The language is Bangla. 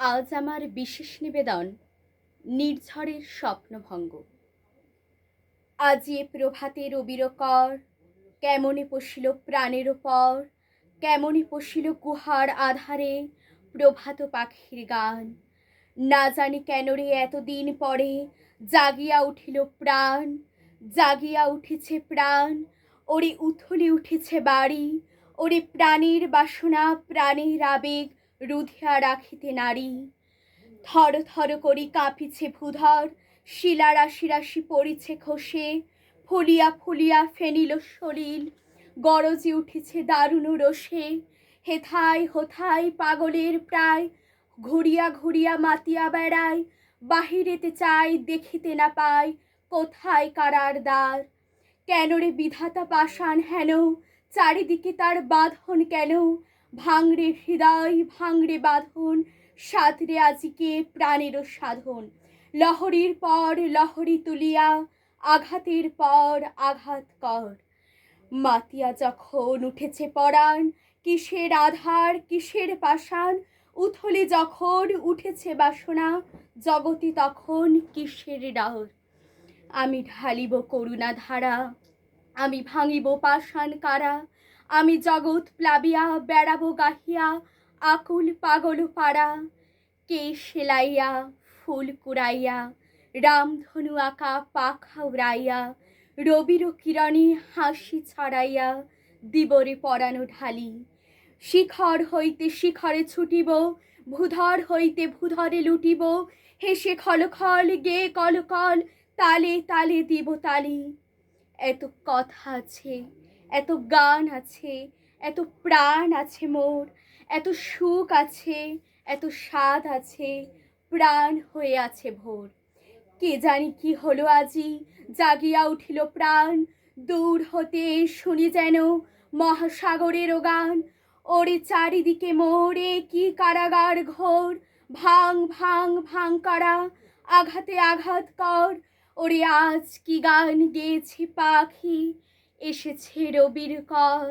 আজ আমার বিশেষ নিবেদন নির্ঝরের স্বপ্নভঙ্গ। আজি এ প্রভাতে রবির কর, কেমনে পশিল প্রাণের পর, কেমনে পশিল গুহার আধারে প্রভাত পাখির গান। না জানি কেন রে এতদিন পরে জাগিয়া উঠিল প্রাণ, জাগিয়া উঠেছে প্রাণ। ওরে উথলে উঠেছে বাড়ি, ওরে প্রাণীর বাসনা প্রাণের আবেগ রুধিয়া রাখিতে নারী। থর থর করি কাঁপিছে ভূধর, শিলা রাশি রাশি পড়িছে খসে, ফুলিয়া ফুলিয়া ফেনিল সলিল, গরজে উঠেছে দারুণ রোষে। হেথায় হোথায় পাগলের প্রায়, ঘুরিয়া ঘুরিয়া মাতিয়া বেড়ায়, বাহিরেতে চাই দেখিতে না পায় কোথায় কারার দ্বার। কেন রে বিধাতা পাষাণ হেন, চারিদিকে তার বাঁধন কেন? ভাঙড়ে হৃদয় ভাঙড়ে বাঁধন, সাঁতরে আজিকে প্রাণেরও সাধন। লহরীর পর লহরী তুলিয়া আঘাতের পর আঘাত কর। মাতিয়া যখন উঠেছে পরাণ, কিসের আধার কিসের পাষাণ। উথলে যখন উঠেছে বাসনা, জগতে তখন কিসের ডর। আমি ঢালিব করুণা ধারা, আমি ভাঙিব পাষাণ কারা। আমি জগৎ প্লাবিয়া বেড়াবো গাহিয়া আকুল পাগল পাড়া। কে সেলাইয়া ফুল কুড়াইয়া, রামধনু আঁকা পাখা উড়াইয়া, রবির কিরণে হাসি ছড়াইয়া দিবরে পরানো ঢালি। শিখর হইতে শিখরে ছুটিব, ভূধর হইতে ভূধরে লুটিব, হেসে খল খল গে কল কল, তালে তালে দিব তালি। এত কথা আছে, এত গান আছে, এত প্রাণ আছে মোর, এত সুখ আছে, এত স্বাদ আছে, প্রাণ হয়ে আছে ভোর। কে জানি কি হলো আজি, জাগিয়া উঠিল প্রাণ। দূর হতে শুনি যেন মহাসাগরের গান। ওরে চারিদিকে মোরে কি কারাগার ঘোর, ভাঙ ভাঙ ভাঙ করা, আঘাতে আঘাত কর। ওরে আজ কি গান গেয়েছে পাখি, এসেছে রবির কর।